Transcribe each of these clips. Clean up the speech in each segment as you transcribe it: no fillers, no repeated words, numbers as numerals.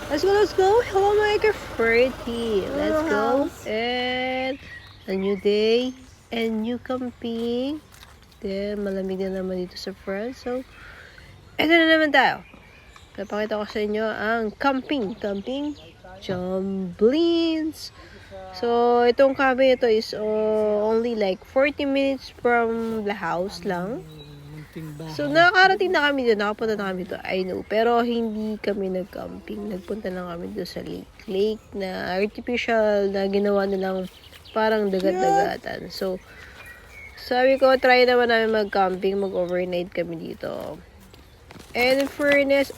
Let's go, let's go. Hello, my pretty. Let's go. And a new day and new camping. Then, malamig na naman dito sa front. So, eto na naman tayo. Papakita ko sa inyo ang camping. Camping Jumblins. So, itong camping ito is only like 40 minutes from the house lang. So, nakakarating na kami doon. Nakapunta na kami doon. I know. Pero, hindi kami nag-camping. Nagpunta lang kami doon sa lake. Lake na artificial na ginawa nilang parang dagat-dagatan. So, sabi ko, try naman namin mag-camping. Mag-overnight kami dito. And in fairness,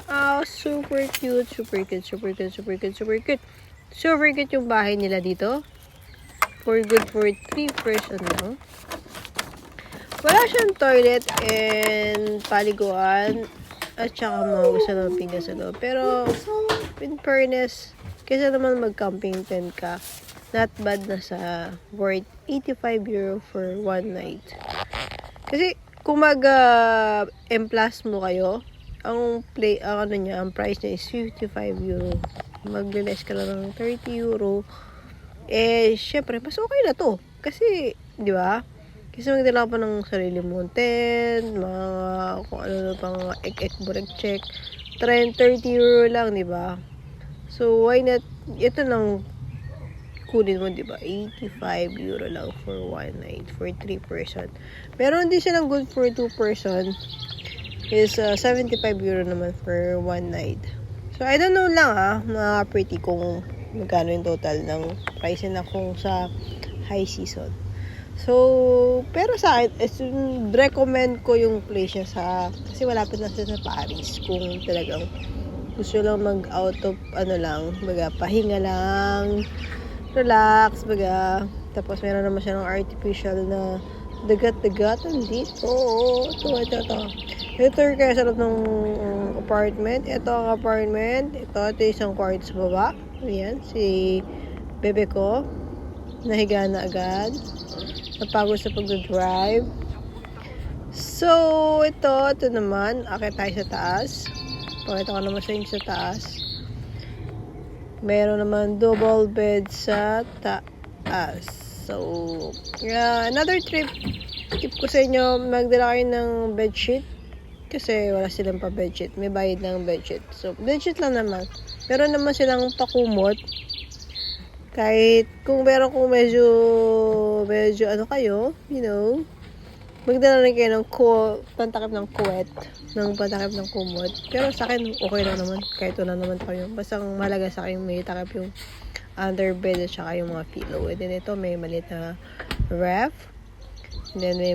super cute. Super cute, super cute, super cute, super cute. Super cute yung bahay nila dito. For good for 3 person lang. Wala siyang toilet and paliguan at saka mahugas ng pinggan sa loob. Pero, in fairness, kaysa naman mag-camping tent ka, not bad na sa worth 85 euro for one night. Kasi, kung mag-emplas mo kayo, ang price niya is 55 euro. Mag-less ka lang ng 30 euro. Eh, syempre, mas okay na to. Kasi, di ba? Kasi magdala pa ng sarili mong tent, mga kung ano na pang ek-ek burek check. 30 euro lang, di ba? So, why not, ito lang kunin mo, di ba? 85 euro lang for one night, for 3 person. Pero hindi silang good for 2 person. Is 75 euro naman for one night. So, I don't know lang mga pretty kung magkano yung total ng price na kung sa high season. So, pero sa akin, recommend ko yung place niya kasi malapit na siya sa Paris. Kung talagang gusto lang mag-out of, pahinga lang, relax, tapos meron naman siya ng artificial na dagat-dagatan dito. Ito. Ito kaya sa loob ng apartment. Ito ang apartment. Ito isang kwarto sa baba. Ayan, si bebe ko. Nahiga na agad. Napagod sa pag-drive. So, ito naman. Akit tayo sa taas. Pakita ko naman sa inyo sa taas. Meron naman double bed sa taas. So, another tip ko sa inyo, magdala kayo ng bedsheet. Kasi wala silang pa bedsheet. May bayad ng bedsheet. So, bedsheet lang naman. Meron naman silang pakumot. Kahit kung medyo kayo, magdala rin kayo ng pantakip ng kuwet, pantakip ng kumot. Pero sa akin, okay lang naman. Kahit wala naman pa yun. Basta ang mahalaga sa akin, may takip yung underbed at saka yung mga pillow. And then ito, may maliit na ref. And then may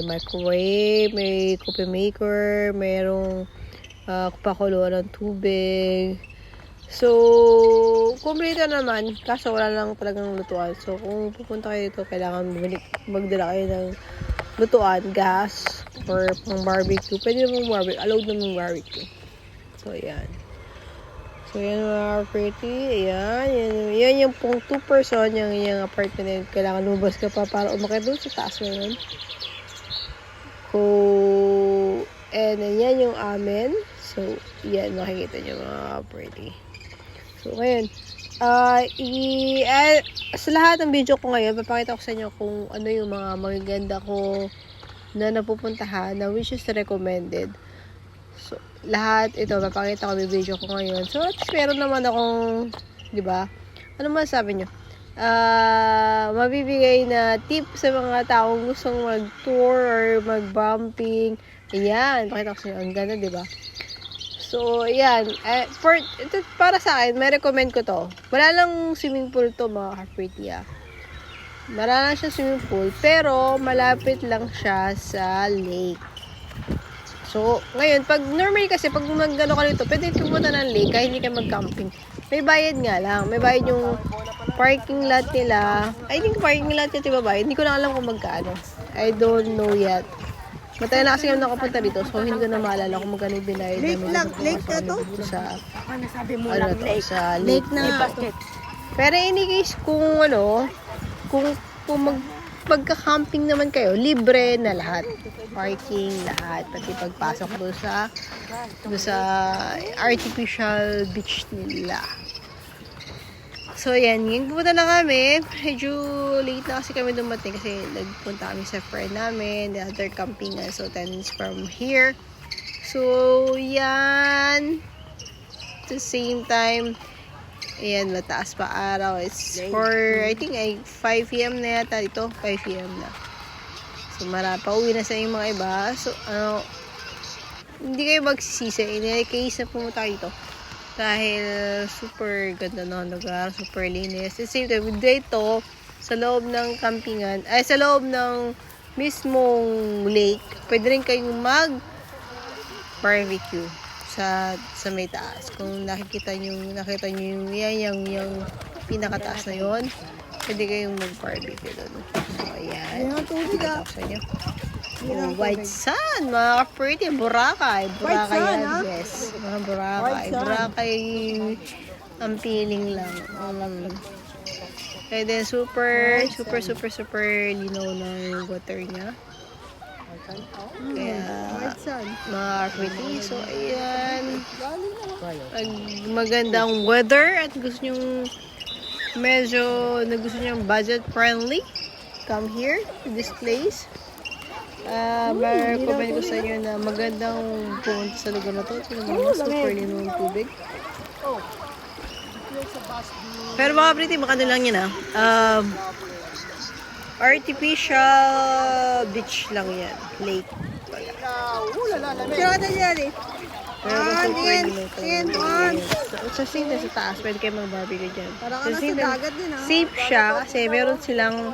microwave, may coffee maker, mayroong pakuluan ng tubig. So, kumpleto naman, kaso wala lang talagang lutuan. So, kung pupunta kayo dito, kailangan magdala kayo ng lutuan, gas, or pang barbecue. Pwede namang barbecue, allowed namang barbecue. So, ayan. So, yan mga pretty. Ayan. Yan yung pong 2 person, yung apartment. Kailangan lumabas ka pa para umakit doon sa taas ngayon. And yan yung amin. So, yan, makikita nyo mga pretty. So, ngayon, sa lahat ng video ko ngayon, papakita ko sa inyo kung ano yung mga magaganda ko na napupuntahan na which is recommended. So, lahat ito, papakita ko yung video ko ngayon. So, at least meron naman akong, di ba? Ano masasabi nyo? Mabibigay na tip sa mga taong gustong mag-tour or mag-bumping. Ayan, pakita ko sa inyo. Ang ganda, di ba? So, ayan. Ito, para sa akin, may recommend ko to. Wala lang swimming pool to, mga ka-pretty, Wala lang siya swimming pool, pero malapit lang siya sa lake. So, ngayon, pag mag-ano ka nito, pwede pumunta ng lake kahit hindi ka mag-camping. May bayad nga lang. May bayad yung parking lot nila. I think parking lot nila, diba bayad? Hindi ko lang alam kung magkano. I don't know yet. Matagal na kasi kami nakapunta dito, so hindi ko na maalala kung magkano yung binayad namin. Lake na to? Sa, Nasabi mo lang lake. sa Lake lake na basket. Pero in any case, kung pagka-camping naman kayo, libre na lahat. Parking, lahat. Pati pagpasok doon sa artificial beach nila. So, yan. Yung pumunta na kami. Medyo late na kasi kami dumating kasi nagpunta kami sa friend namin, the other campingan. So, 10 minutes from here. So, yan. At the same time, ayan, mataas pa araw. It's for, I think, 5 p.m. na yata ito. 5 p.m. na. So, pauwi na sa yung mga iba. So, hindi kayo magsisisi. In any case na pumunta dito. Dahil super ganda ng lugar, super linis. At same time, dito, sa loob ng campingan, sa loob ng mismong lake, pwede rin kayong mag-barbecue sa may taas. Kung nakita nyo yung pinakataas na yon, pwede kayong mag-barbecue doon. So, ayan. Pakita ko sa inyo. White sand, mga ka-pretty, Boracay. Boracay yan, yes. Mga Boracay. Boracay, ang feeling lang. Kaya din, super linaw na yung water niya. Kaya, mga ka-pretty. So, ayan. Magandang weather at gusto nyong budget friendly, come here to this place. Ma-recommend ko sa inyo na magandang pumunta sa lugar na to. Super lino ng tubig. Pero mga pretty, makano lang yan artificial beach lang yan. Lake. Pero super lino to. Sa same sa taas, pwede kayo mag-barbecue dyan. Safe siya kasi meron silang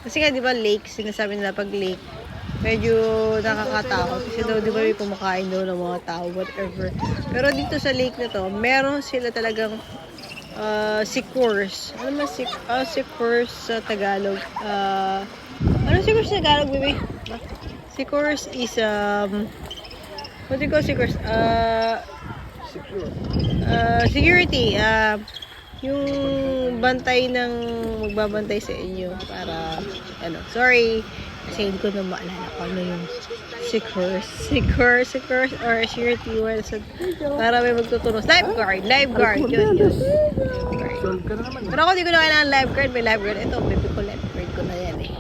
kasi nga, di ba, lake, sinasabi nila pag lake, medyo nakakatakot. Kasi daw, di ba, may kumakain daw ng mga tao, whatever. Pero dito sa lake na to, meron sila talagang sikurs. Ano mas sikurs sa Tagalog? Ano sikurs sa Tagalog, baby? Sikurs is, what do you call sikurs? Security. Yung magbabantay sa inyo para, sorry, kasi hindi ko na maalala kung ano yung secures or security word para may magtutunos. Lifeguard, yun. Pero ako hindi ko na kailangan lifeguard, may lifeguard. Ito, baby ko, lifeguard ko na yan eh.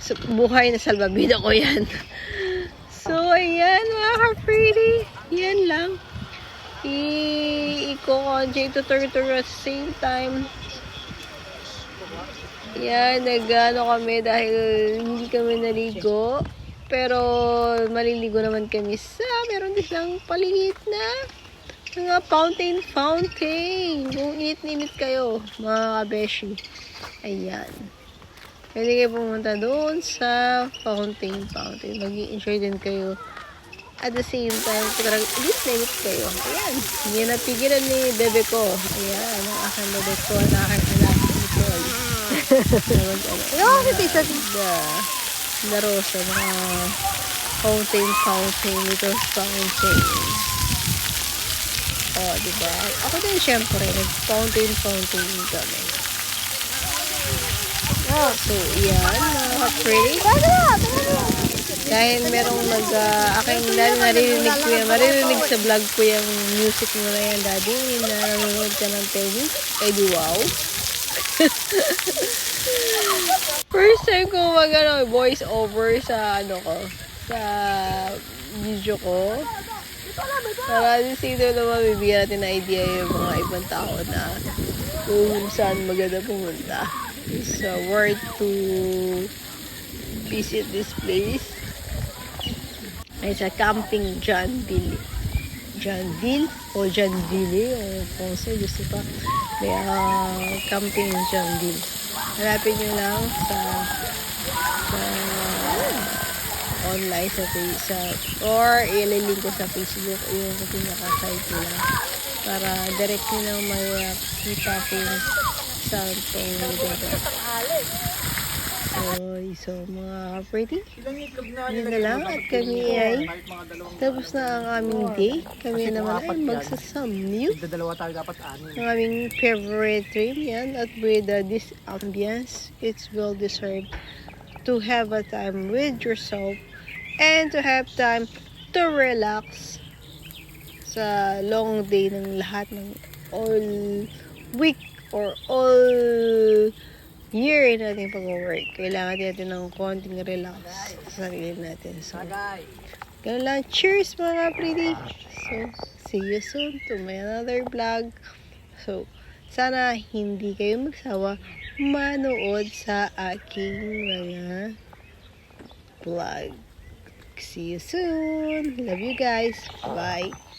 So, buhay na salbabida ko yan. So, ayan, mga ka-pretty. Yan lang. I-conjay tutor at the same time. Yan, nag-ano kami dahil hindi kami naligo. Pero maliligo naman kami meron din silang paliit na mga fountain. Kung init kayo, mga kabeshi. Ayan. Pwede kayo pumunta doon sa fountain. Mag-i-enjoy din kayo. At the same time, parang init kayo. Ayan. Hindi napigilan ni bebe ko. Ayan, ang aking bebe ko, ang aking anak. Ano kasi t-shirt? Laro sa mga fountain. Little fountain. Oh, diba? Ako din syempre, nag-fountain kami. So, yan. Pretty. Dahil merong maririnig sa vlog ko yung music mo na yan, daddy, na nanonood ka ng tennis. Eh, di wow. First time ko voice over sa sa video ko. Para sino naman bibigyan natin na idea yung mga ibang tao na kung saan maganda pumunta. It's worth to visit this place. It's a camping Johnville o Johnville o kung saan gusto pa. May camping Johnville. Hanapin nyo lang sa online or ililink ko sa Facebook yung pinaka-site nila para direct nyo lang may kita kung saan itong lugar. So mga pretty, Ilang itlog na yun na lang at kami ay kahit mga dalawang tapos na ang aming day. Kami Kasi naman kung ay apat yan, magsasamnute. dalawa tayo dapat anin. Ang aming favorite dream yan at with this ambience, it's well deserved to have a time with yourself and to have time to relax sa long day ng lahat ng all week or all year natin pag-work. Kailangan natin ng konting relax sa sarili natin. So, ganun lang. Cheers mga pretty! So, see you soon to my another vlog. So, sana hindi kayo magsawa manood sa aking mga vlog. See you soon! Love you guys! Bye!